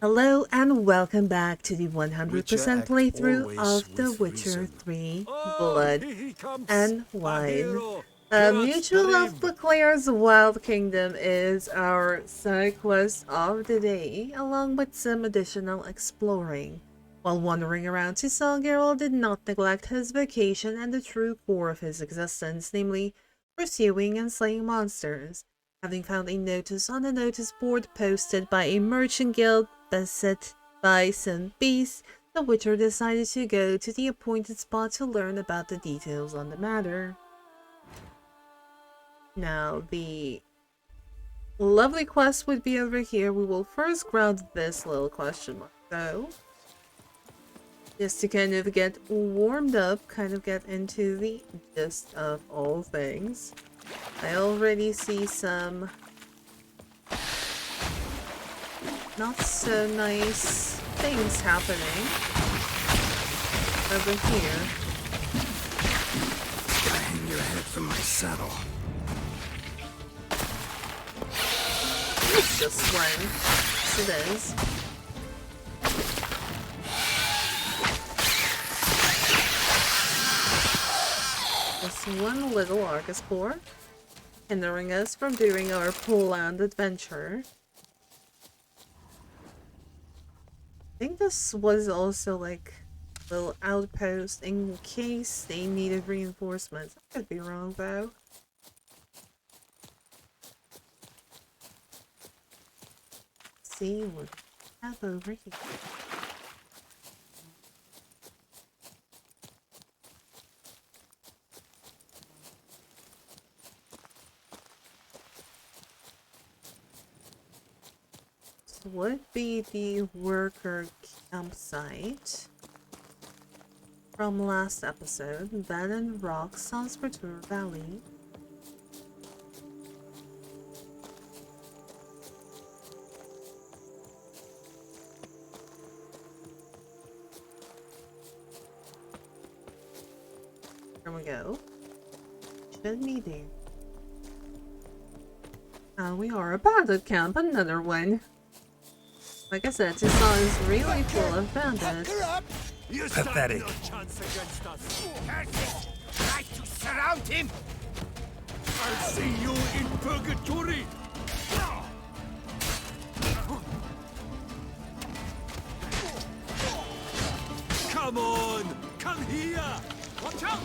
Hello and welcome back to the 100% playthrough of The with Witcher reason. 3 Oh, Blood he comes, and a Wine. hero, Mutual of Geralt Claire's Wild Kingdom is our side quest of the day, along with some additional exploring. While wandering around Toussaint, Geralt did not neglect his vocation and the true core of his existence, namely pursuing and slaying monsters. Having found a notice on the notice board posted by a merchant guild beset by some beasts, the Witcher decided to go to the appointed spot to learn about the details on the matter. Now, the lovely quest would be over here. We will first ground this little question mark, though. Just to kind of get warmed up, kind of get into the gist of all things. I already see some not so nice things happening over here. Gotta hang your head from my saddle. It's just one. Yes, it is. Just one little Iocaste hindering us from doing our Poland adventure. I think this was also like a little outpost in case they needed reinforcements. I could be wrong though. Let's see what we have over here. Would be the worker campsite from last episode, Bed and Rock, Salzburger Valley. There we go. Should be there. We are abandoned camp, another one. Like I said, Toussaint is really full of bandits. Pathetic. No chance against us. Try to surround him. I'll see you in purgatory. Come on, come here. Watch out.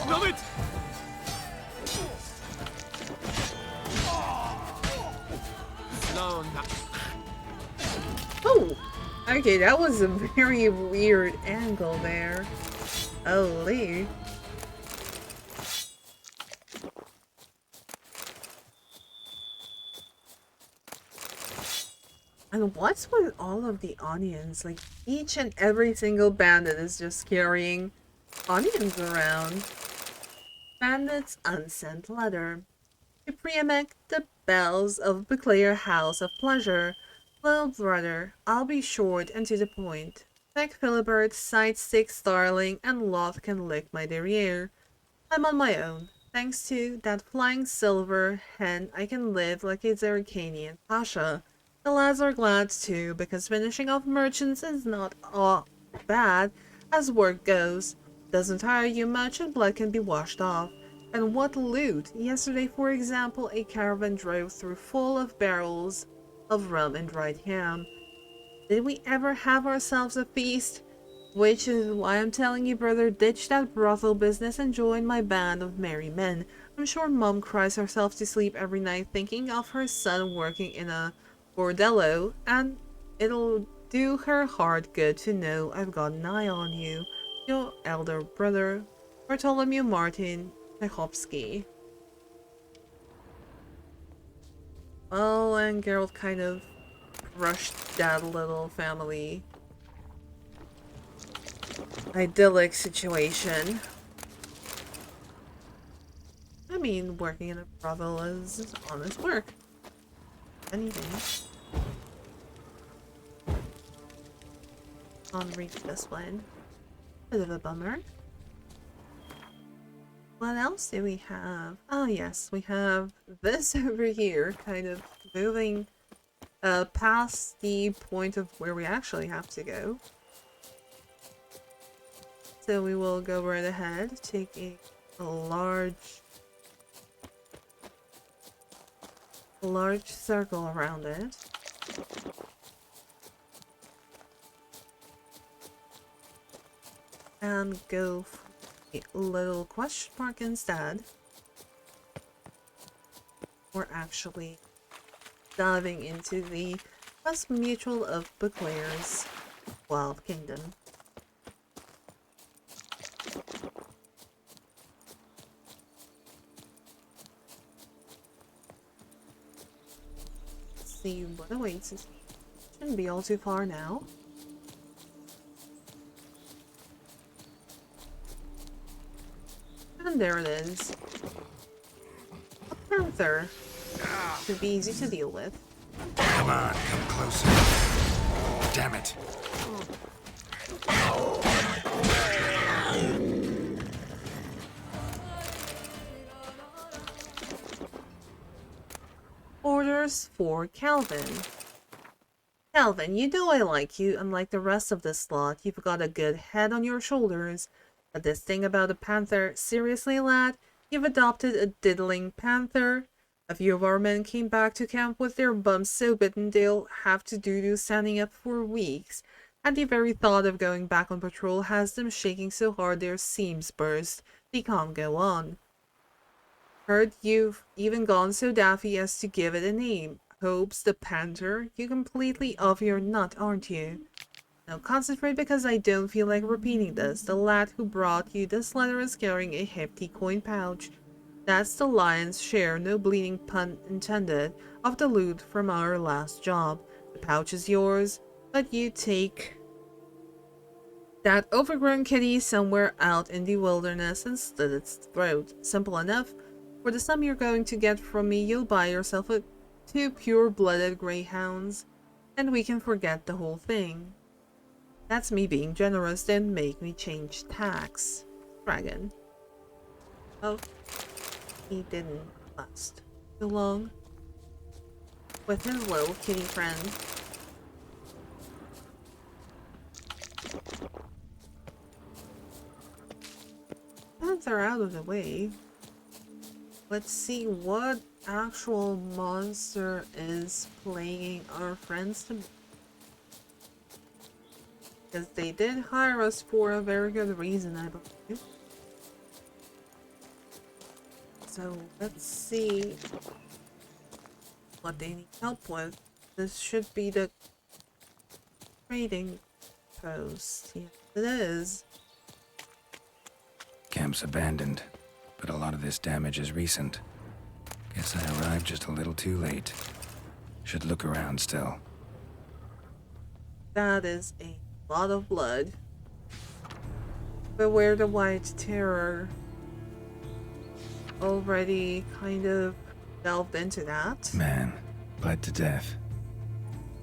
Love it. Oh! Okay, that was a very weird angle there. Holy. And what's with all of the onions? Like, each and every single bandit is just carrying onions around. Bandit's unsent letter. To preempt the bells of Beclair House of Pleasure. Little brother, I'll be short and to the point. Peck Philibert, Sight Stick Starling, and Loth can lick my derriere. I'm on my own. Thanks to that flying silver hen, I can live like a Zerrikanian pasha. The lads are glad too, because finishing off merchants is not all bad as work goes. Doesn't tire you much and blood can be washed off. And what loot! Yesterday, for example, a caravan drove through full of barrels of rum and dried ham. Did we ever have ourselves a feast? Which is why I'm telling you, brother, ditch that brothel business and join my band of merry men. I'm sure Mom cries herself to sleep every night thinking of her son working in a bordello, and it'll do her heart good to know I've got an eye on you. Your elder brother, Bartholomew Martin Tchaikovsky. Well, and Geralt kind of crushed that little family idyllic situation. I mean, working in a brothel is honest work. Anything. Can't reach this one. Bit of a bummer. What else do we have? Oh yes, we have this over here, kind of moving past the point of where we actually have to go. So we will go right ahead, take a large circle around it. And go for a little question mark instead. We're actually diving into the most mutual of Booklier's Wild Kingdom. Let's see what awaits us. Shouldn't be all too far now. And there it is. A panther. Should be easy to deal with. Come on, come closer. Damn it. Orders for Calvin. Calvin, you know I like you. Unlike the rest of this lot, you've got a good head on your shoulders. But this thing about a panther, seriously, lad? You've adopted a diddling panther? A few of our men came back to camp with their bums so bitten they'll have to do standing up for weeks. And the very thought of going back on patrol has them shaking so hard their seams burst. They can't go on. Heard you've even gone so daffy as to give it a name. Hope's the Panther? You're completely off your nut, aren't you? Now concentrate because I don't feel like repeating this. The lad who brought you this letter is carrying a hefty coin pouch. That's the lion's share, no bleeding pun intended, of the loot from our last job. The pouch is yours, but you take that overgrown kitty somewhere out in the wilderness and slit its throat. Simple enough. For the sum you're going to get from me, you'll buy yourself 2 pure-blooded greyhounds, and we can forget the whole thing. That's me being generous, don't make me change tacks. Dragon. Oh, he didn't last too long with his little kitty friend. Once they're out of the way, let's see what actual monster is plaguing our friends to. Because they did hire us for a very good reason, I believe. So let's see what they need help with. This should be the trading post. Yes, it is. Camp's abandoned, but a lot of this damage is recent. Guess I arrived just a little too late. Should look around still. That is a lot of blood. Beware the White Terror. Already kind of delved into that. Man, bled to death.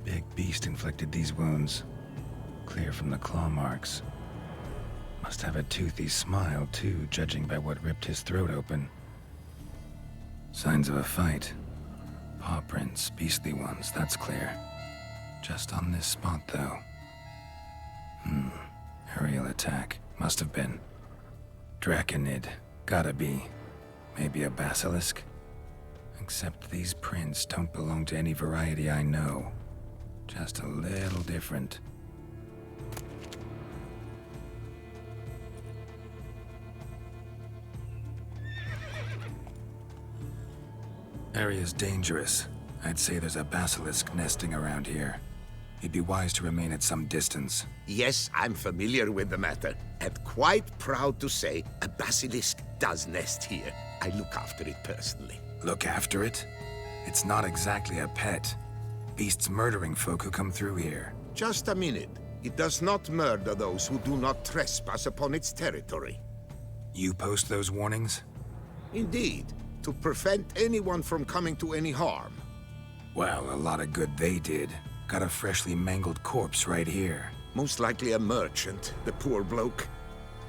Big beast inflicted these wounds. Clear from the claw marks. Must have a toothy smile, too, judging by what ripped his throat open. Signs of a fight. Paw prints, beastly ones, that's clear. Just on this spot, though. Aerial attack. Must have been. Draconid. Gotta be. Maybe a basilisk? Except these prints don't belong to any variety I know. Just a little different. Area's dangerous. I'd say there's a basilisk nesting around here. It'd be wise to remain at some distance. Yes, I'm familiar with the matter, and quite proud to say a basilisk does nest here. I look after it personally. Look after it? It's not exactly a pet. Beast's murdering folk who come through here. Just a minute. It does not murder those who do not trespass upon its territory. You post those warnings? Indeed, to prevent anyone from coming to any harm. Well, a lot of good they did. Got a freshly mangled corpse right here. Most likely a merchant, the poor bloke.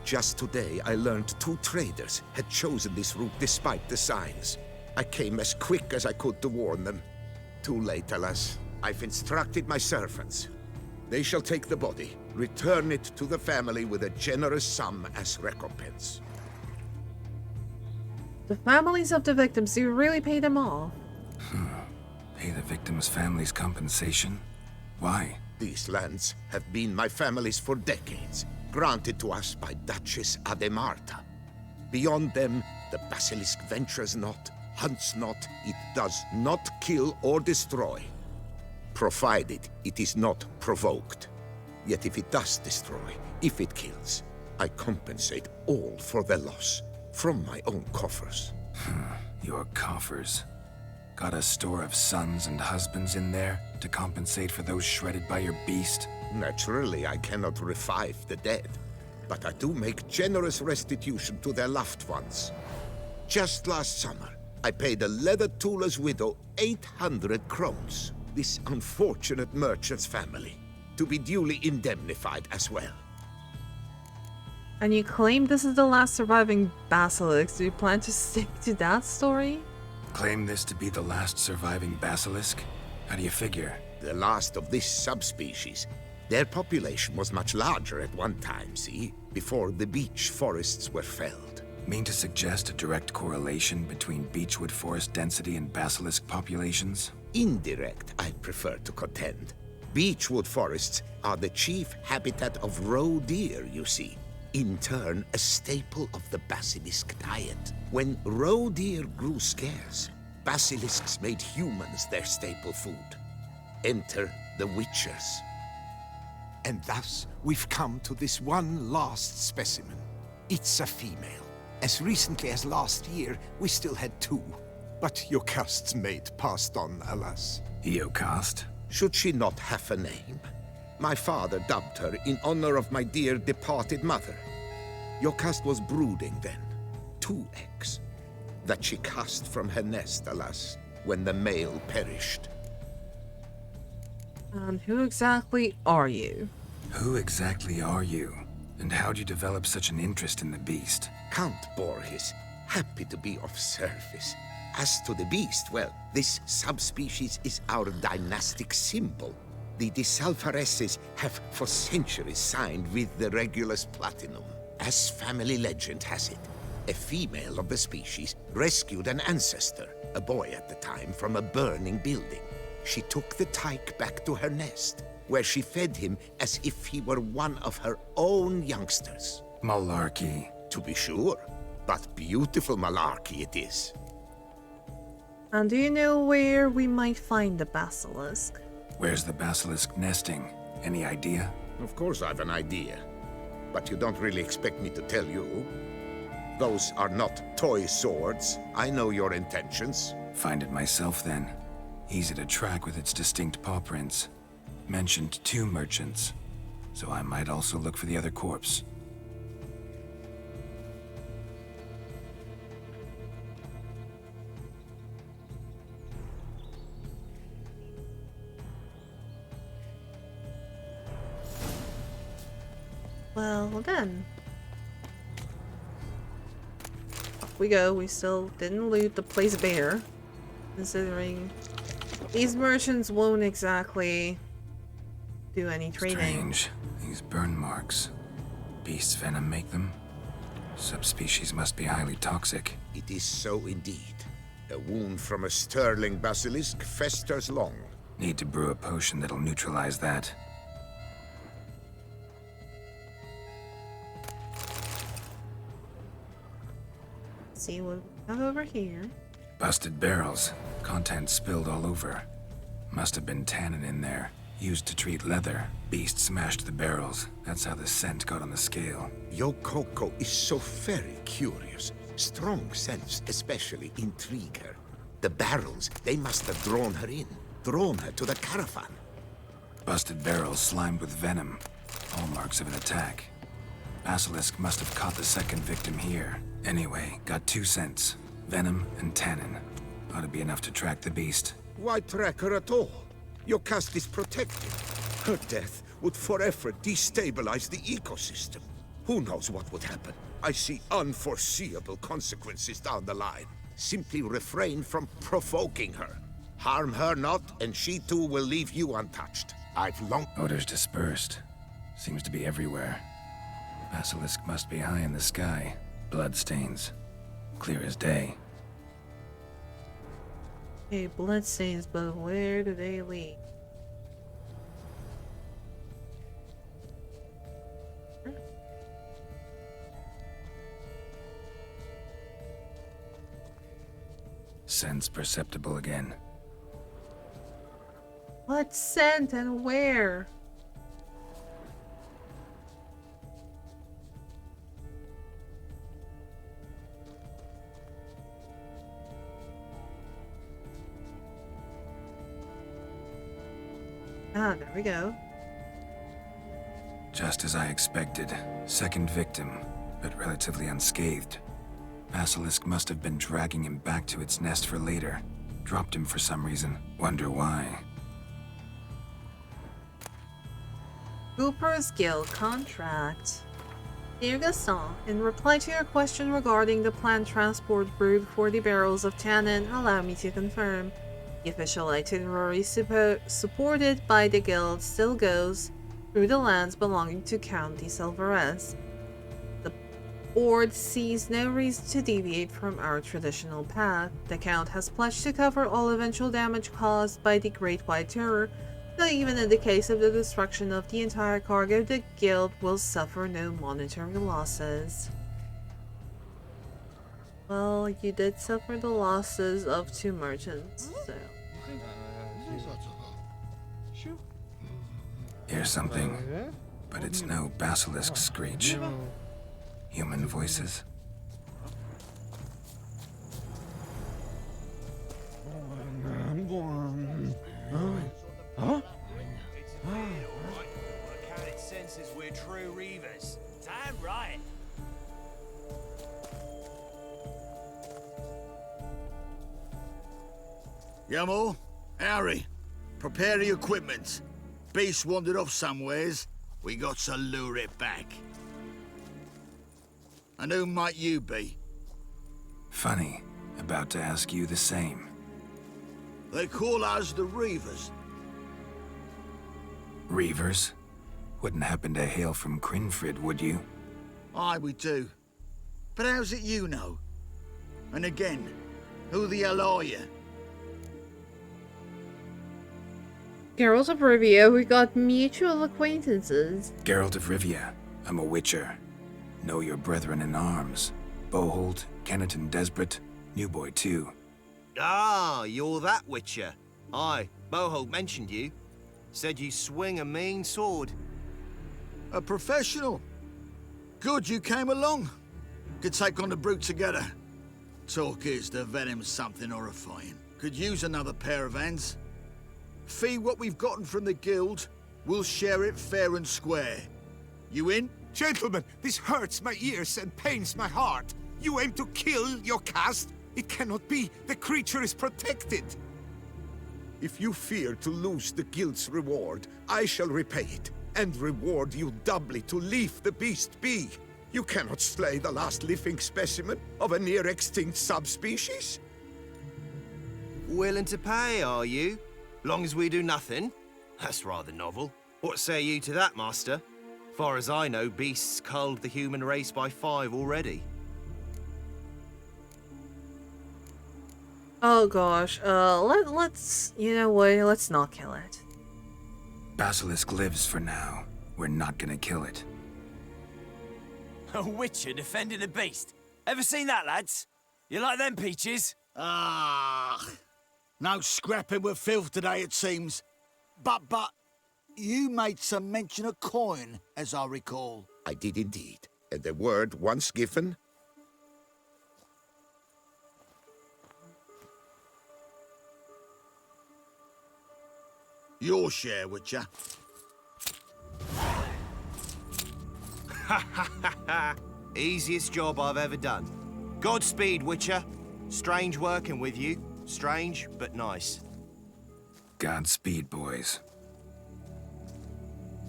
Just today, I learned 2 traders had chosen this route despite the signs. I came as quick as I could to warn them. Too late, alas. I've instructed my servants. They shall take the body, return it to the family with a generous sum as recompense. The families of the victims, do you really pay them off? Pay the victims' families compensation? Why? These lands have been my family's for decades, granted to us by Duchess Ademarta. Beyond them, the Basilisk ventures not, hunts not, it does not kill or destroy, provided it is not provoked. Yet if it does destroy, if it kills, I compensate all for their loss, from my own coffers. Your coffers. Got a store of sons and husbands in there to compensate for those shredded by your beast? Naturally, I cannot revive the dead, but I do make generous restitution to their loved ones. Just last summer, I paid a leather tooler's widow 800 crowns, this unfortunate merchant's family, to be duly indemnified as well. And you claim this is the last surviving basilisk. Do you plan to stick to that story? Claim this to be the last surviving basilisk? How do you figure? The last of this subspecies. Their population was much larger at one time, see? Before the beech forests were felled. Mean to suggest a direct correlation between beechwood forest density and basilisk populations? Indirect, I'd prefer to contend. Beechwood forests are the chief habitat of roe deer, you see. In turn, a staple of the basilisk diet. When roe deer grew scarce, basilisks made humans their staple food. Enter the witchers. And thus, we've come to this one last specimen. It's a female. As recently as last year, we still had 2. But Iocaste's mate passed on, alas. Iocaste? Should she not have a name? My father dubbed her in honor of my dear departed mother. Iocaste was brooding then. 2 eggs. That she cast from her nest, alas, when the male perished. And who exactly are you? Who exactly are you? And how'd you develop such an interest in the beast? Count Borges, happy to be of service. As to the beast, well, this subspecies is our dynastic symbol. The de Salfareses have for centuries signed with the Regulus Platinum. As family legend has it, a female of the species rescued an ancestor, a boy at the time, from a burning building. She took the tyke back to her nest, where she fed him as if he were one of her own youngsters. Malarkey. To be sure, but beautiful malarkey it is. And do you know where we might find the basilisk? Where's the basilisk nesting? Any idea? Of course I've an idea, but you don't really expect me to tell you. Those are not toy swords. I know your intentions. Find it myself then. Easy to track with its distinct paw prints. Mentioned 2 merchants, so I might also look for the other corpse. Well, then. Off we go. We still didn't loot the place bare. Considering these merchants won't exactly do any trading. Strange. These burn marks. Beast's venom make them? Subspecies must be highly toxic. It is so indeed. A wound from a sterling basilisk festers long. Need to brew a potion that'll neutralize that. See what we have over here. Busted barrels. Contents spilled all over. Must have been tannin in there. Used to treat leather. Beast smashed the barrels. That's how the scent got on the scale. Yokoko is so very curious. Strong scents especially intrigue her. The barrels, they must have drawn her in. Drawn her to the caravan. Busted barrels slimed with venom. Hallmarks of an attack. Basilisk must have caught the second victim here. Anyway, got 2 scents. Venom and tannin. Ought to be enough to track the beast. Why track her at all? Iocaste is protected. Her death would forever destabilize the ecosystem. Who knows what would happen? I see unforeseeable consequences down the line. Simply refrain from provoking her. Harm her not, and she too will leave you untouched. I've long... Odors dispersed. Seems to be everywhere. Basilisk must be high in the sky. Bloodstains. Clear as day. Okay, bloodstains, but where do they lead? Scents perceptible again. What scent and where? Ah, there we go. Just as I expected. Second victim, but relatively unscathed. Basilisk must have been dragging him back to its nest for later. Dropped him for some reason. Wonder why. Cooper's Guild contract. Dear Gaston, in reply to your question regarding the planned transport route for the barrels of tannin, allow me to confirm. The official itinerary supported by the Guild still goes through the lands belonging to Count de Silveres. The board sees no reason to deviate from our traditional path. The Count has pledged to cover all eventual damage caused by the Great White Terror, so even in the case of the destruction of the entire cargo, the Guild will suffer no monetary losses. Well, you did suffer the losses of 2 merchants, so... Hear something, but it's no basilisk screech. Human voices. Counted senses we're true reavers. Damn right. Yamo, Harry, prepare the equipment. Beast wandered off somewheres. We got to lure it back. And who might you be? Funny. About to ask you the same. They call us the Reavers. Reavers? Wouldn't happen to hail from Crinfrid, would you? Aye, we do. But how's it you know? And again, who the hell are you? Geralt of Rivia, we got mutual acquaintances. Geralt of Rivia. I'm a witcher. Know your brethren in arms. Bohold, Kenneton Desperate, New Boy too. Ah, you're that witcher. Aye, Bohold mentioned you. Said you swing a mean sword. A professional. Good you came along. Could take on the brute together. Talk is, the venom's something horrifying. Could use another pair of hands. Fee what we've gotten from the guild, we'll share it fair and square. You in? Gentlemen, this hurts my ears and pains my heart. You aim to kill Iocaste? It cannot be. The creature is protected. If you fear to lose the guild's reward, I shall repay it, and reward you doubly to leave the beast be. You cannot slay the last living specimen of a near-extinct subspecies. Willing to pay, are you? Long as we do nothing? That's rather novel. What say you to that, master? Far as I know, beasts culled the human race by 5 already. Oh gosh, let's, you know what, let's not kill it. Basilisk lives for now. We're not gonna kill it. A witcher defending a beast. Ever seen that, lads? You like them peaches? Ah, no scrapping with filth today, it seems. But, you made some mention of coin, as I recall. I did indeed, and the word once given... Your share, would ya? Easiest job I've ever done. Godspeed, Witcher. Strange working with you. Strange, but nice. Godspeed, boys.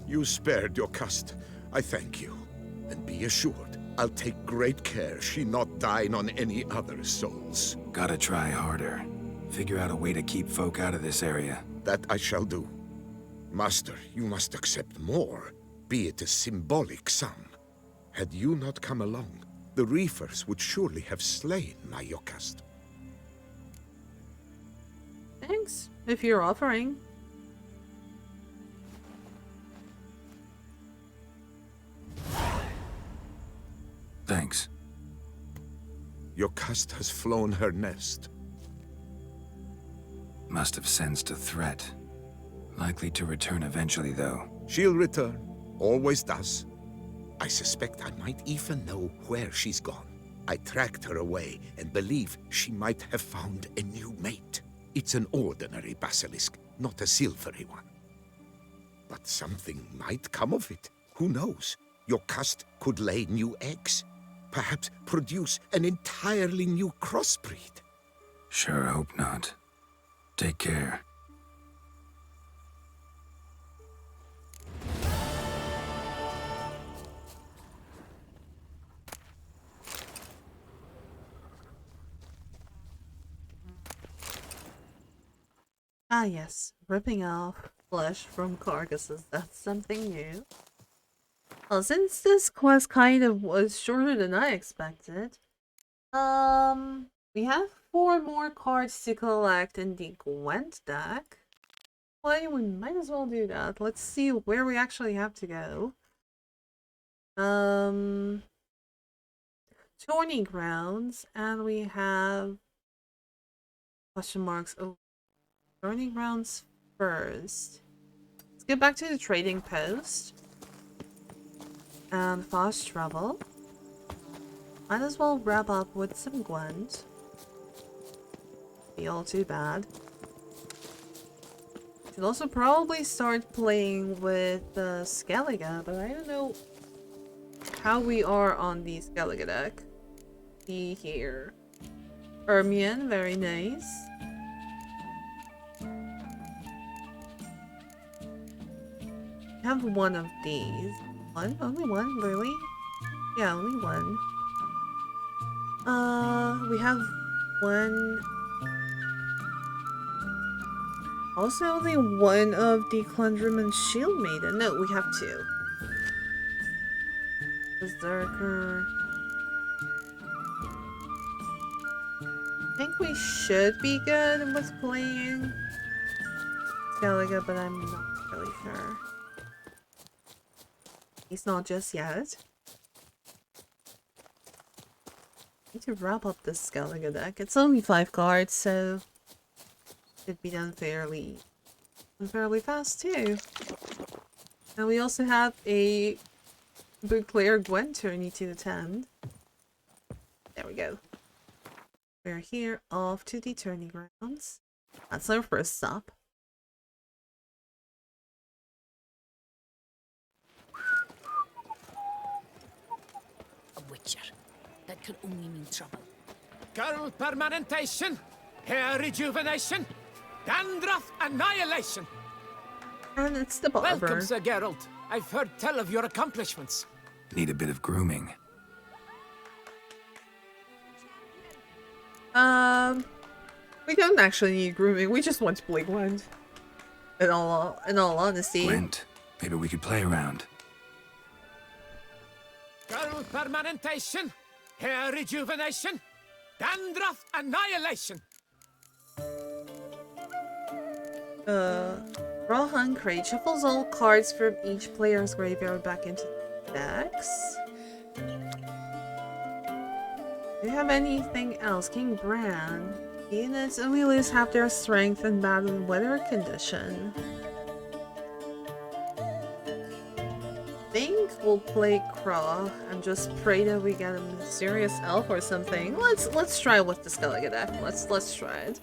You spared Iocaste. I thank you. And be assured, I'll take great care she not dine on any other souls. Gotta try harder. Figure out a way to keep folk out of this area. That I shall do. Master, you must accept more, be it a symbolic sum. Had you not come along, the reefers would surely have slain Iocaste. Thanks, if you're offering. Thanks. Iocaste has flown her nest. Must have sensed a threat. Likely to return eventually, though. She'll return. Always does. I suspect I might even know where she's gone. I tracked her away and believe she might have found a new mate. It's an ordinary basilisk, not a silvery one. But something might come of it. Who knows? Iocaste could lay new eggs. Perhaps produce an entirely new crossbreed. Sure hope not. Take care. Ah yes, ripping off flesh from carcasses, that's something new. Well, since this quest kind of was shorter than I expected, we have 4 more cards to collect in the Gwent deck. Well, we might as well do that. Let's see where we actually have to go. Tourney grounds, and we have question marks. Oh, tourney grounds first. Let's get back to the trading post. And fast travel. Might as well wrap up with some Gwent. Be all too bad. Should also probably start playing with Skellige, but I don't know how we are on the Skellige deck. See here. Ermion, very nice. Have one of these. One? Only one? Really? Yeah, only one. We have one. Also, only one of the Clundrum and Shield Maiden. No, we have 2. Berserker. I think we should be good with playing Skellige, but I'm not really sure. He's not just yet. Need to wrap up this Skellige deck. It's only 5 cards, so should be done fairly fast too. And we also have a good player Gwent tourney to attend. There we go. We're here off to the tourney grounds. That's our first stop. A witcher. That could only mean trouble. Girl permanentation, hair rejuvenation, dandruff annihilation. And it's the barber. Welcome, Sir Geralt. I've heard tell of your accomplishments. Need a bit of grooming. We don't actually need grooming. We just want to play Gwent. In all honesty. Gwent. Maybe we could play around. Girl permanentation, hair rejuvenation, dandruff annihilation. Rohan Crate shuffles all cards from each player's graveyard back into the decks. Do you have anything else? King Bran. Units and wheelers have their strength in bad weather condition. I think we'll play Craw and just pray that we get a mysterious elf or something. Let's try with the Skellige deck. Let's try it.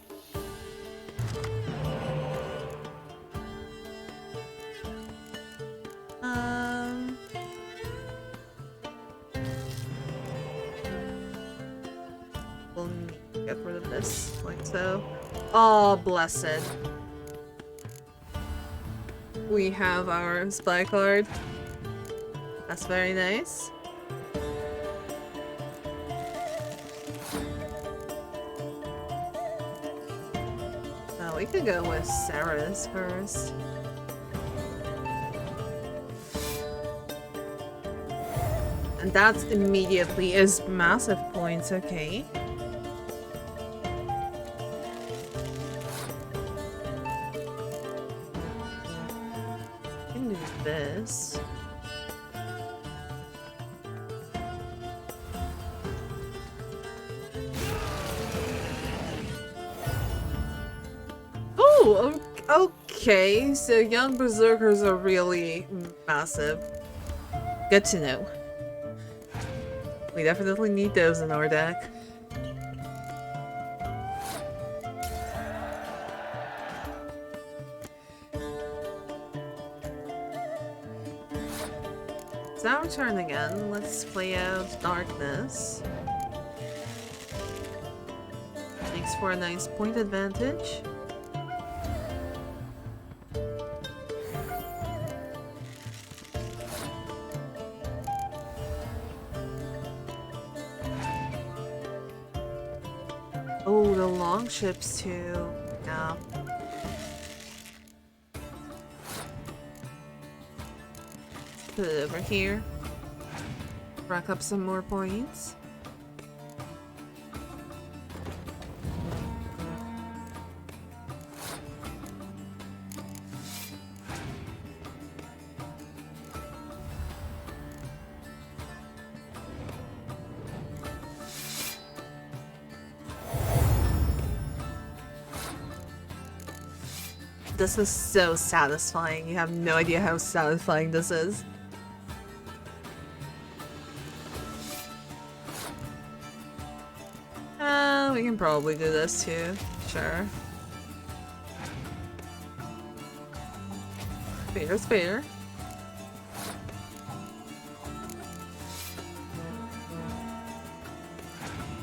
We'll get rid of this, like so. Oh, blessed. We have our spy card. That's very nice. we could go with Sarah's first. And that immediately is massive points, okay. I can do this. Oh, okay. So young berserkers are really massive. Good to know. We definitely need those in our deck. It's our turn again. Let's play out Darkness. Makes for a nice point advantage. Oh, the long ships too. Yeah. Put it over here. Rack up some more points. This is so satisfying. You have no idea how satisfying this is. We can probably do this too. Sure. Fair's fair.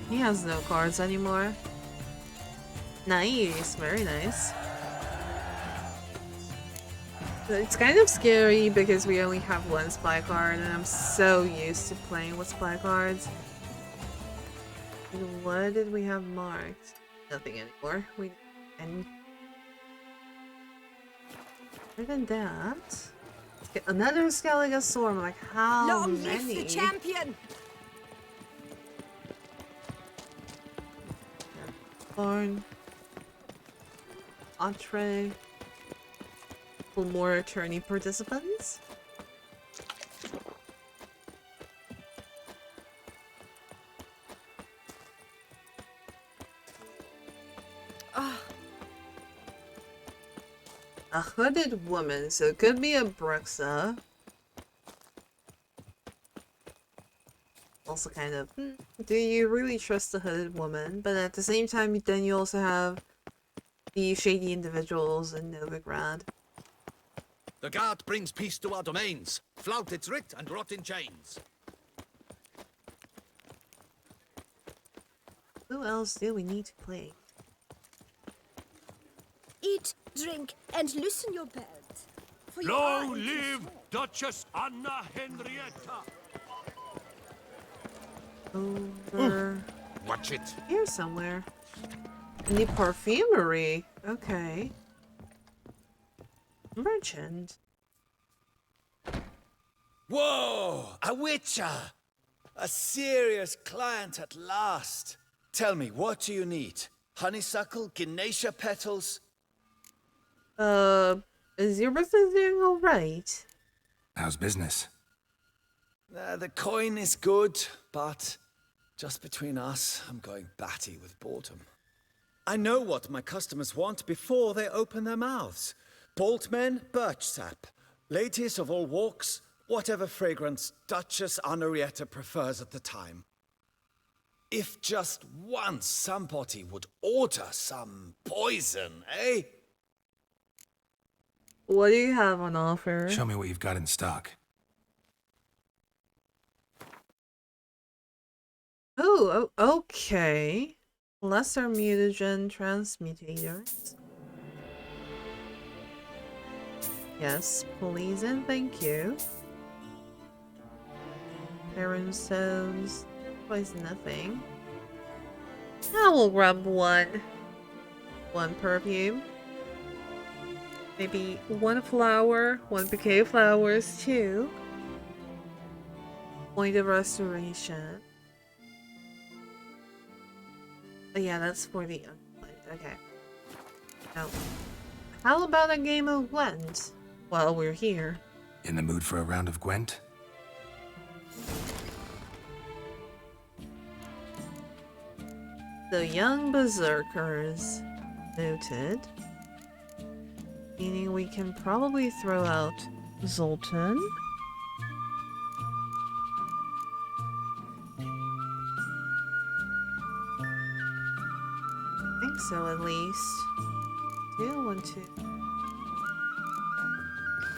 He has no cards anymore. Nice. Very nice. It's kind of scary because we only have one spy card and I'm so used to playing with spy cards. And what did we have marked? Nothing anymore. And other than that, let's get another Skellige Storm. Like how Long many? live the champion! Thorn, Entree. More attorney participants. A hooded woman, so it could be a Bruxa. Also kind of, do you really trust the hooded woman? But at the same time, then you also have the shady individuals in Novigrad. The guard brings peace to our domains. Flout its writ and rot in chains. Who else do we need to play? Eat, drink, and loosen your belt. For you Long are in live control. Duchess Anna Henrietta! Over Watch it. here somewhere. In the perfumery. Okay. Merchant. Whoa! A witcher! A serious client at last. Tell me, what do you need? Honeysuckle? Ginacia petals? Is your business doing alright? How's business? The coin is good, but just between us, I'm going batty with boredom. I know what my customers want before they open their mouths. Boltmen, birch sap. Ladies of all walks, whatever fragrance Duchess Henrietta prefers at the time. If just once somebody would order some poison, eh? What do you have on offer? Show me what you've got in stock. Oh, okay. Lesser mutagen transmutators. Yes, please and thank you. Heron stones. Twice nothing. I will grab one. One perfume. Maybe one flower, one bouquet of flowers, two. Point of restoration. Oh yeah, that's for the unplayed. Okay. Now, how about a game of Gwent while we're here? In the mood for a round of Gwent? The young berserkers. Noted. Meaning we can probably throw out Zoltan. I think so, at least. 2, 1, 2.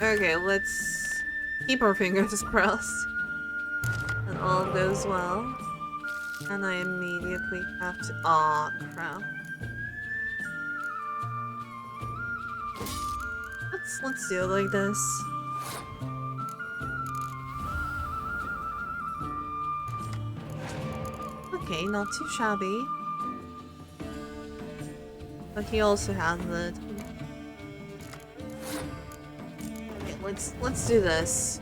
Okay, let's keep our fingers crossed that all goes well. And I immediately have to. Aw, crap. Let's do it like this. Okay, not too shabby. But he also has it. Okay, let's do this.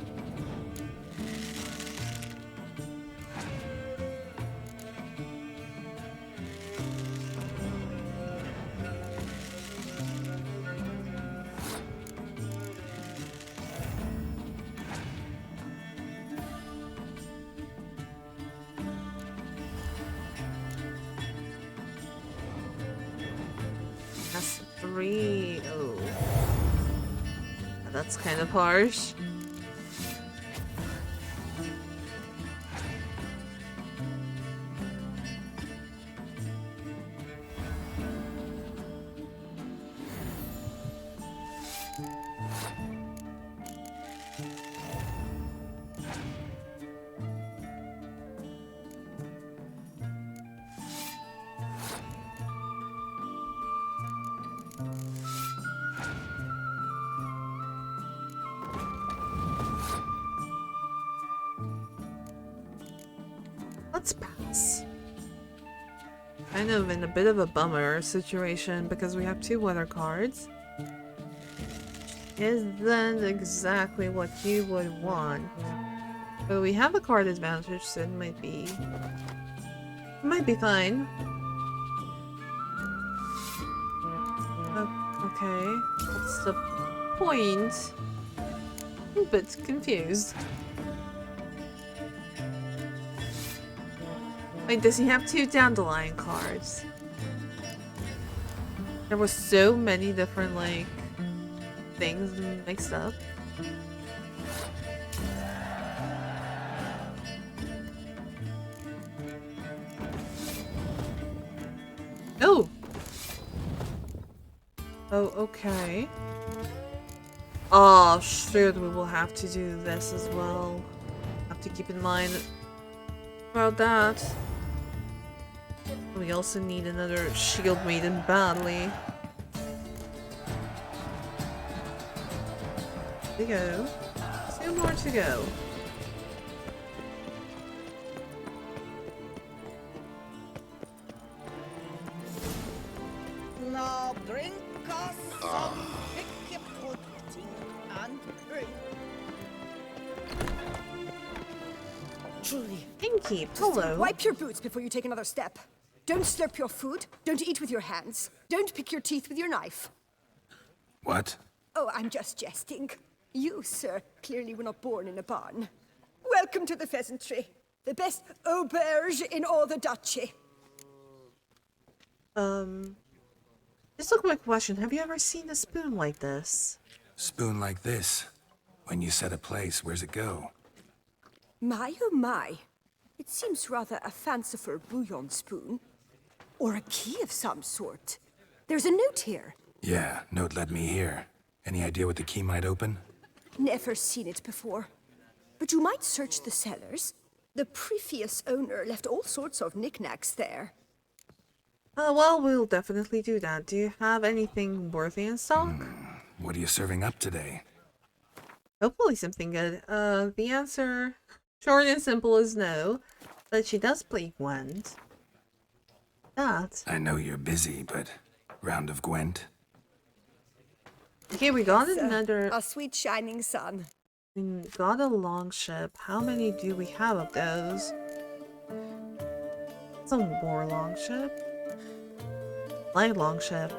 That's 3. Oh. That's kind of harsh. Let's pass. Kind of in a bit of a bummer situation because we have 2 weather cards. Isn't exactly what you would want. But we have a card advantage, so it might be fine. Okay, what's the point? I'm a bit confused. Wait, does he have 2 dandelion cards? There were so many different, like, things mixed up. Oh! Oh, okay. Oh, shoot, we will have to do this as well. Have to keep in mind about that. We also need another shield maiden badly. There we go. 2 more to go. Now drink us some picky pudding and drink. Truly. Thank hello. Wipe your boots before you take another step. Don't slurp your food. Don't eat with your hands. Don't pick your teeth with your knife. What? Oh, I'm just jesting. You, sir, clearly were not born in a barn. Welcome to the pheasantry. The best auberge in all the duchy. Just a quick question. Have you ever seen a spoon like this? Spoon like this. When you set a place, where's it go? My, oh my. It seems rather a fanciful bouillon spoon. Or a key of some sort. There's a note here. Yeah, note led me here. Any idea what the key might open? Never seen it before. But you might search the cellars. The previous owner left all sorts of knickknacks there. Well, we'll definitely do that. Do you have anything worthy in stock? What are you serving up today? Hopefully something good. The answer, short and simple, is no. But she does play Gwent. That. I know you're busy, but round of Gwent? Okay, we got Yes, another. a sweet shining sun. We got a long ship. How many do we have of those? Some more long ship. Light long ship.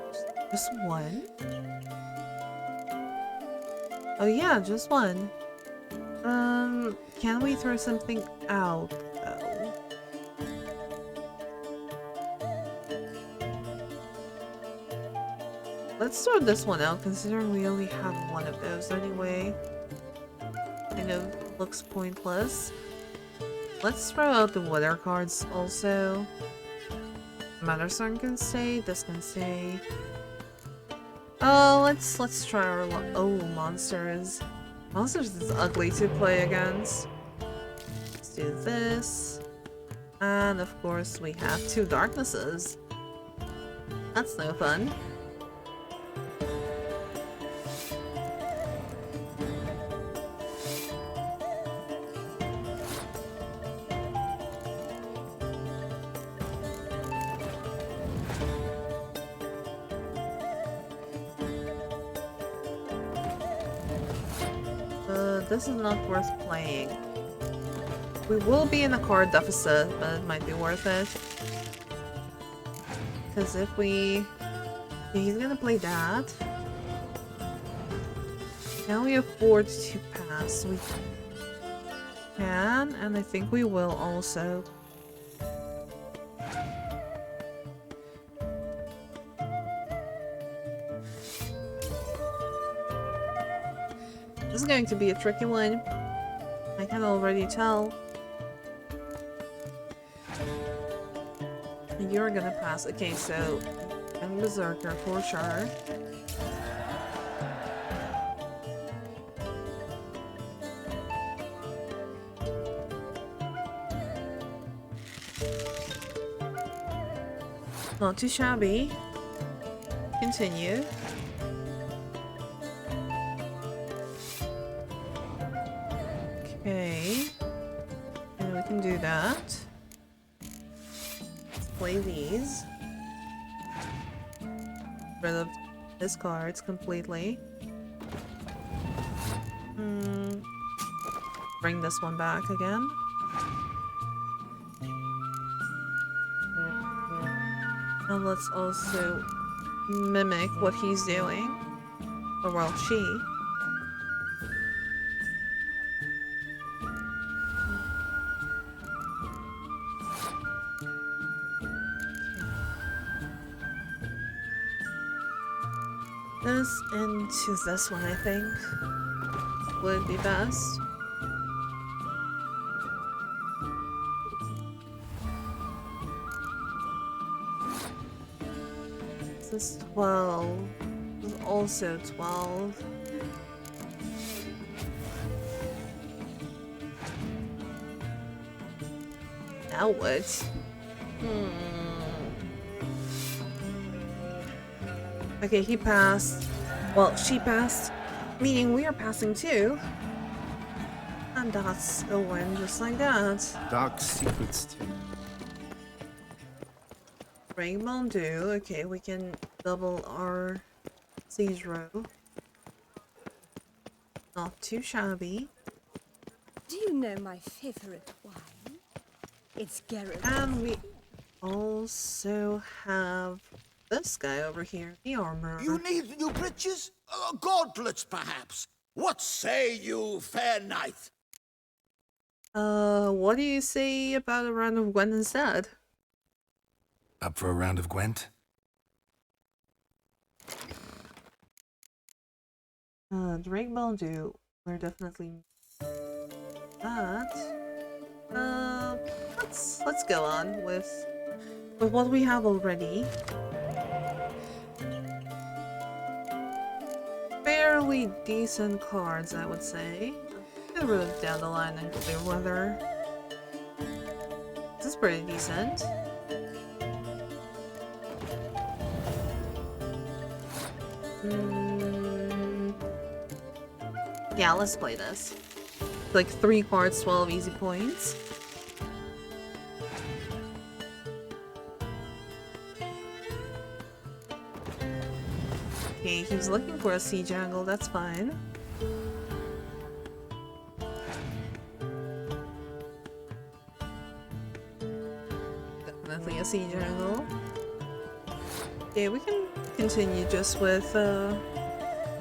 Just one? Oh yeah, just one. Can we throw something out though? Let's throw this one out considering we only have one of those anyway. Kind of looks pointless. Let's throw out the weather cards also. Madison can stay, this can stay. Oh, let's try our monsters. Monsters is ugly to play against. Let's do this. And of course we have two darknesses. That's no fun. This is not worth playing. We will be in a card deficit, but it might be worth it. Because if we... Yeah, he's gonna play that. Can we afford to pass? We can, and I think we will also. This is going to be a tricky one. I can already tell. You're gonna pass. Okay, so I'm Berserker for sure. Not too shabby. Continue. Okay. And we can do that. Let's play these. Rid of his cards completely. Bring this one back again. And let's also mimic what he's doing. Or well, she. This into this one, I think, would be best. This is 12. This is also 12. Now what? Okay, he passed. Well, she passed, meaning we are passing too. And that's a win just like that. Dark secrets too. Rainbow do. Okay, we can double our siege row. Not too shabby. Do you know my favorite wine? It's Geralt. And we also have this guy over here, the armor. You need new breeches? Gauntlets, perhaps? What say you, fair knight? What do you say about a round of Gwen instead? Up for a round of Gwent? Drake Baldu. We're definitely that. Let's go on with what we have already. Fairly decent cards, I would say. Get rid of Down the Line and Clear Weather. This is pretty decent. Yeah, let's play this. Like 3 cards, 12 easy points. Okay, he was looking for a siege angle, that's fine. Definitely a siege angle. Okay, we can continue just with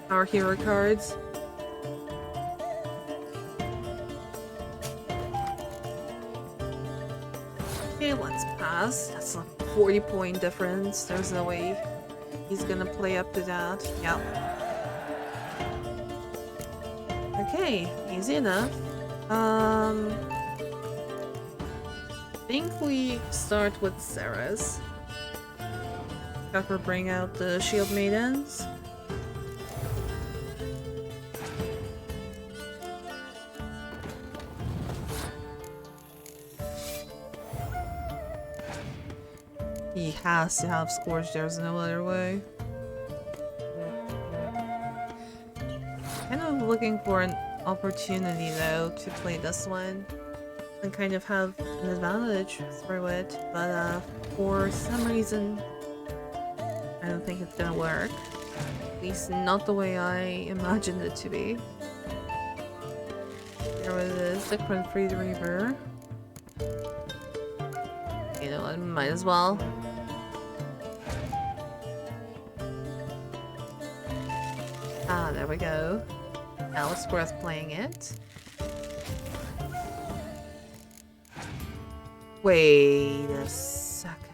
our hero cards. Okay, let's pass. That's a 40-point difference. There's no way he's gonna play up to that. Yep. Okay, easy enough. I think we start with Ceres. Have her bring out the Shield Maidens. He has to have Scourge, there's no other way. Kind of looking for an opportunity though to play this one and kind of have an advantage through it, but for some reason I don't think it's gonna work. At least not the way I imagined it to be. There it is, the Free the Reaver. You know what, might as well. Ah, there we go. Now it's worth playing it. Wait a second.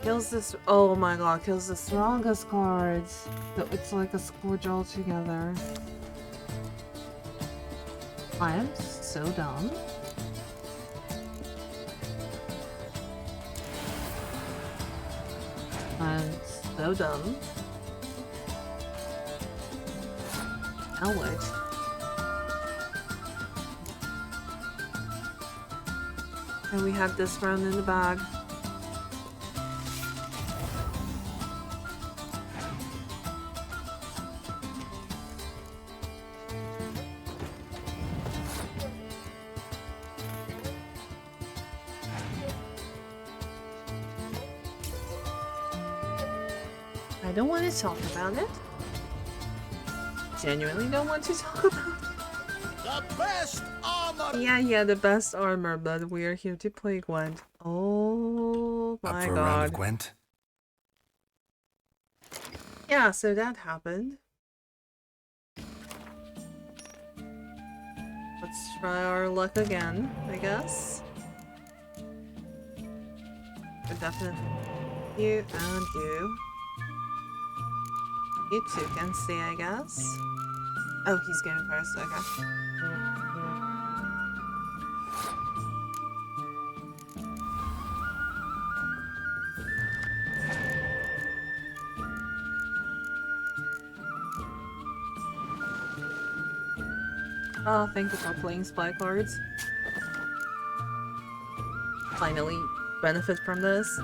Kills this. Oh my god, kills the strongest cards. So it's like a Scourge altogether. I am so dumb. I'm so dumb. Now what? And we have this round in the bag. I don't want to talk about it. Genuinely don't want to talk about it. The best armor! Yeah, the best armor, but we are here to play Gwent. Oh my Up for a round of god. Gwent? Yeah, so that happened. Let's try our luck again, I guess. But definitely you and you. You two can stay, I guess. Oh, he's going first, okay. Oh, thank you for playing spy cards. Finally benefit from this.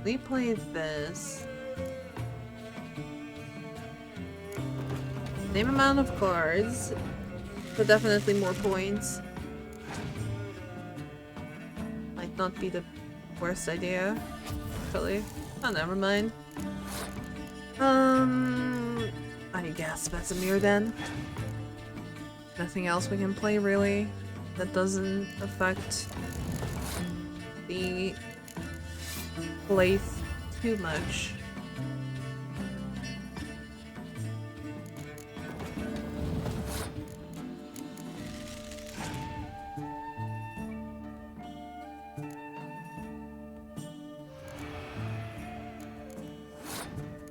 We played this. Same amount of cards, but definitely more points. Might not be the worst idea, actually. Oh, never mind. I guess Vesemir then. Nothing else we can play really that doesn't affect the play too much.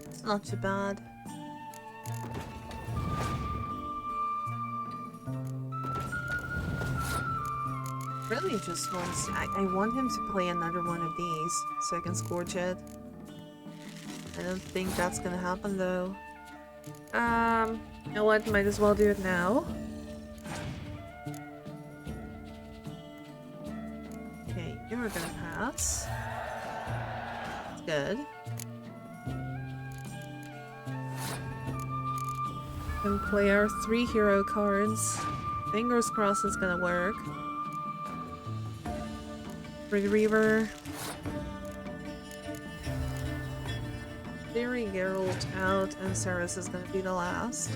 It's not too bad. Really just wants I want him to play another one of these so I can Scourge it. I don't think that's gonna happen though. You know what, might as well do it now. You are gonna pass. That's good. Can play our 3 hero cards. Fingers crossed it's gonna work. Red Reaver. Theory Geralt out, and Ceres is gonna be the last.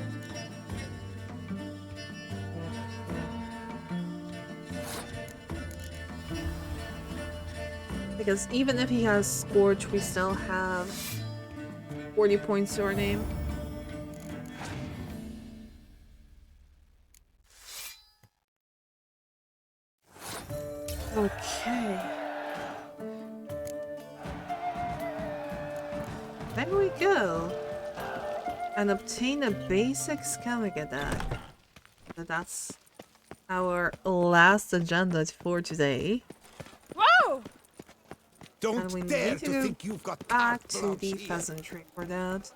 Because even if he has Scorch, we still have 40 points to our name. Okay. There we go. And obtain a basic Skellige deck. So that's our last agenda for today. Whoa! Don't And we dare need to to go think you've got back carte to blanche the here. pheasantry for that.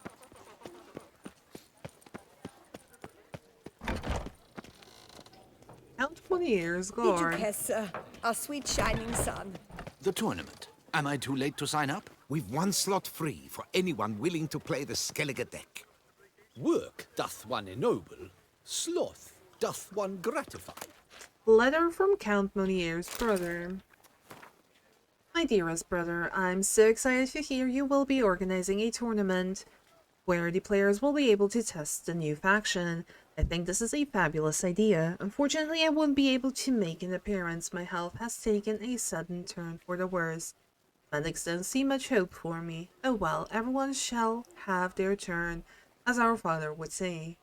Count 20 years, guard. Iocaste, our sweet shining sun. The tournament. Am I too late to sign up? We've one slot free for anyone willing to play the Skellige deck. Work doth one ennoble, sloth doth one gratify. Letter from Count Monier's brother. My dearest brother, I'm so excited to hear you will be organizing a tournament where the players will be able to test the new faction. I think this is a fabulous idea. Unfortunately, I won't be able to make an appearance. My health has taken a sudden turn for the worse. Medics don't see much hope for me. Oh well, everyone shall have their turn, as our father would say.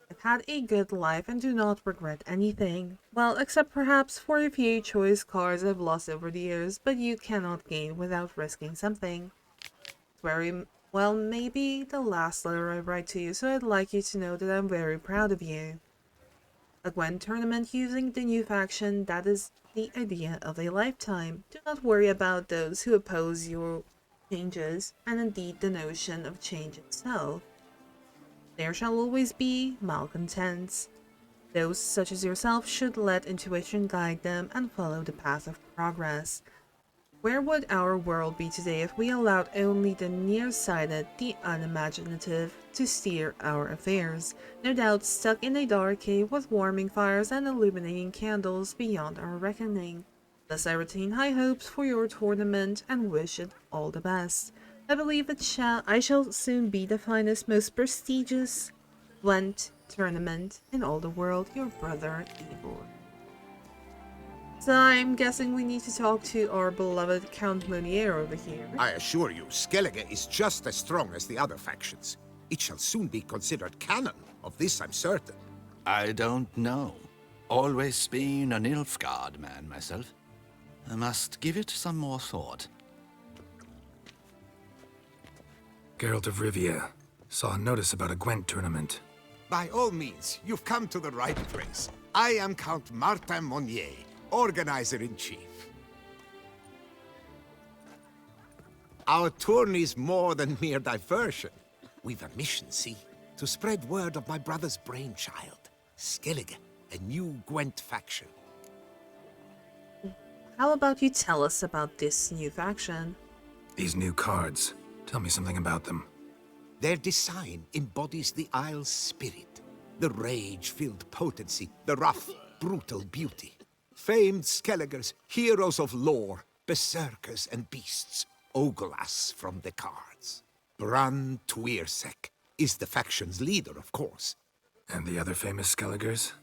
I've had a good life and do not regret anything. Well, except perhaps for a few choice cards I've lost over the years, but you cannot gain without risking something. It's very well, maybe the last letter I write to you, so I'd like you to know that I'm very proud of you. A Gwent tournament using the new faction, that is the idea of a lifetime. Do not worry about those who oppose your changes, and indeed the notion of change itself. There shall always be malcontents. Those such as yourself should let intuition guide them and follow the path of progress. Where would our world be today if we allowed only the nearsighted, the unimaginative, to steer our affairs? No doubt stuck in a dark cave with warming fires and illuminating candles beyond our reckoning. Thus I retain high hopes for your tournament and wish it all the best. I believe I shall soon be the finest, most prestigious Gwent tournament in all the world. Your brother, Igor. So I'm guessing we need to talk to our beloved Count Monier over here. I assure you, Skellige is just as strong as the other factions. It shall soon be considered canon. Of this I'm certain. I don't know. Always been an Nilfgaard man myself. I must give it some more thought. Geralt of Rivia. Saw a notice about a Gwent tournament. By all means, you've come to the right place. I am Count Martin Monnier, Organizer-in-Chief. Our tourney's more than mere diversion. We've a mission, see? To spread word of my brother's brainchild, Skellige, a new Gwent faction. How about you tell us about this new faction? These new cards. Tell me something about them. Their design embodies the Isle's spirit. The rage-filled potency, the rough, brutal beauty. Famed Skelligers, heroes of lore, berserkers and beasts, ogle us from the cards. Bran Tuirsek is the faction's leader, of course. And the other famous Skelligers?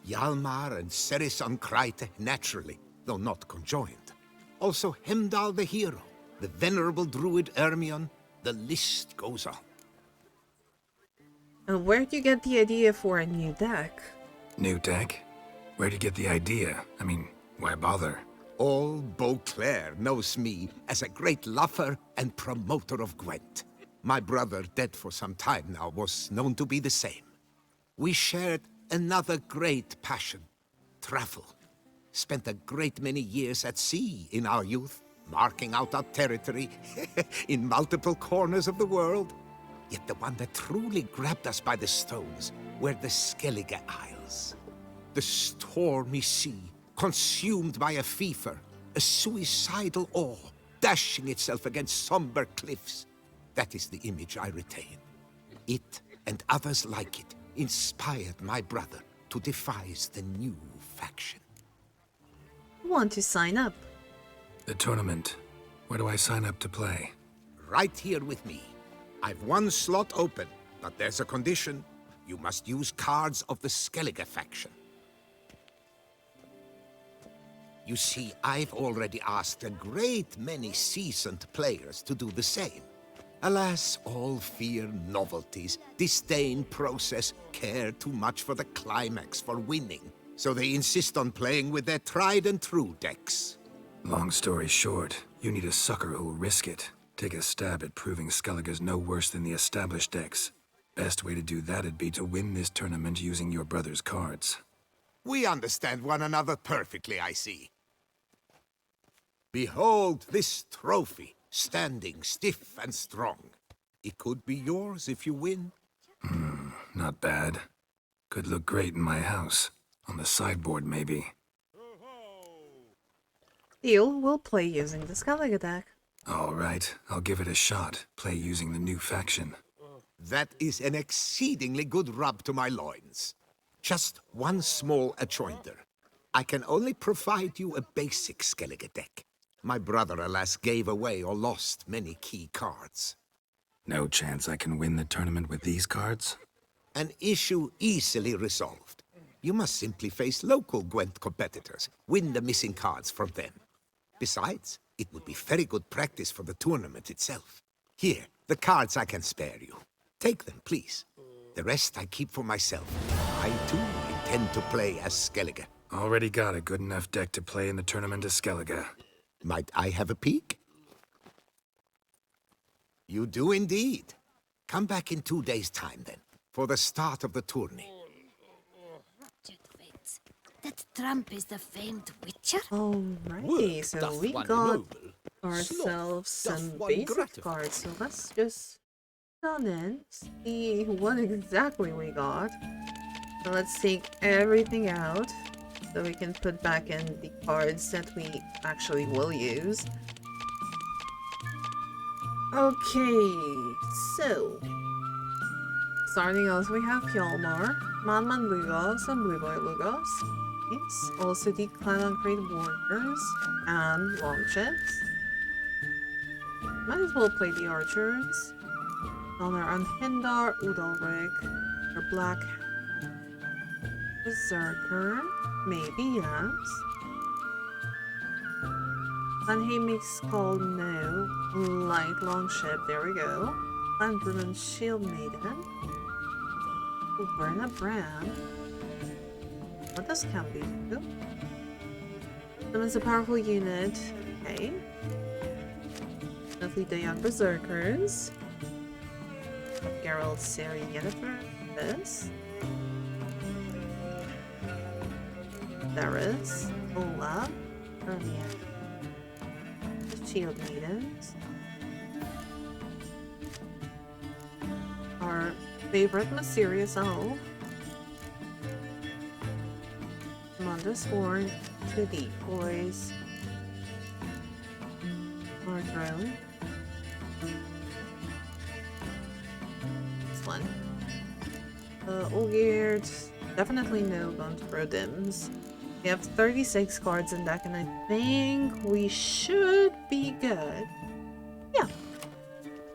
Hjalmar and Ceres on Kryte, naturally, though not conjoined. Also Hemdall the hero, the venerable druid Ermion, the list goes on. And where'd you get the idea for a new deck? New deck? Where'd you get the idea? I mean, why bother? All Beauclair knows me as a great lover and promoter of Gwent. My brother, dead for some time now, was known to be the same. We shared another great passion, travel. Spent a great many years at sea in our youth, marking out our territory in multiple corners of the world. Yet the one that truly grabbed us by the stones were the Skellige Isles. The stormy sea, consumed by a fever, a suicidal awe, dashing itself against somber cliffs. That is the image I retain. It and others like it inspired my brother to devise the new faction. Want to sign up? The tournament. Where do I sign up to play? Right here with me. I've one slot open, but there's a condition. You must use cards of the Skellige faction. You see, I've already asked a great many seasoned players to do the same. Alas, all fear novelties, disdain process, care too much for the climax, for winning. So they insist on playing with their tried and true decks. Long story short, you need a sucker who'll risk it. Take a stab at proving Skellige's no worse than the established decks. Best way to do that'd be to win this tournament using your brother's cards. We understand one another perfectly, I see. Behold this trophy, standing stiff and strong. It could be yours if you win. Not bad. Could look great in my house. On the sideboard, maybe. Deal, we'll play using the Skellige deck. All right, I'll give it a shot. Play using the new faction. That is an exceedingly good rub to my loins. Just one small adjoinder. I can only provide you a basic Skellige deck. My brother, alas, gave away or lost many key cards. No chance I can win the tournament with these cards? An issue easily resolved. You must simply face local Gwent competitors, win the missing cards from them. Besides, it would be very good practice for the tournament itself. Here, the cards I can spare you. Take them, please. The rest I keep for myself. I, too, intend to play as Skellige. Already got a good enough deck to play in the tournament as Skellige. Might I have a peek? You do indeed. Come back in 2 days' time, then, for the start of the tourney. That tramp is the famed witcher? Alrighty, so we got ourselves some basic cards, so let's just on in, see what exactly we got. So let's take everything out so we can put back in the cards that we actually will use. Okay, so starting off we have Hjalmar, Manman Lugos, and Blue Boy Lugos. Yes. Also the Clan-on-Crate Warriors and Longships. Might as well play the Archers. Honor and Hindar, Udalrig, or Black Berserker, maybe, yes. Sanheim Skull, no. Light Longship, there we go. Landbrunnen Shield Maiden. Uberna Brand. What does Camby do? Summons a powerful unit. Okay. Definitely the Young Berserkers. Geralt, Siri, Yennefer. This. Darius. Olaf. Earlier. Shield Maidens. Our favorite mysterious elf. Amanda's Horn. 2 decoys. Our drone. This one. Olgierd. Definitely no Bone Throw Dims. We have 36 cards in deck, and I think we should be good. Yeah,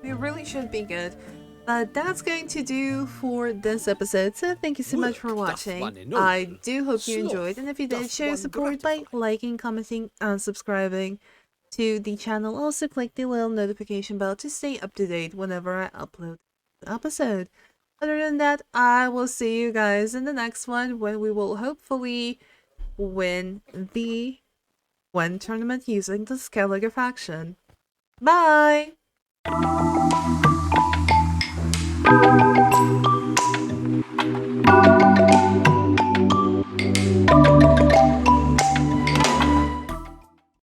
we really should be good. But that's going to do for this episode. So thank you so much for watching. I do hope you enjoyed, and if you did, show support by liking, commenting, and subscribing to the channel. Also, click the little notification bell to stay up to date whenever I upload an episode. Other than that, I will see you guys in the next one, when we will hopefully win the Gwent tournament using the Skellige faction. Bye!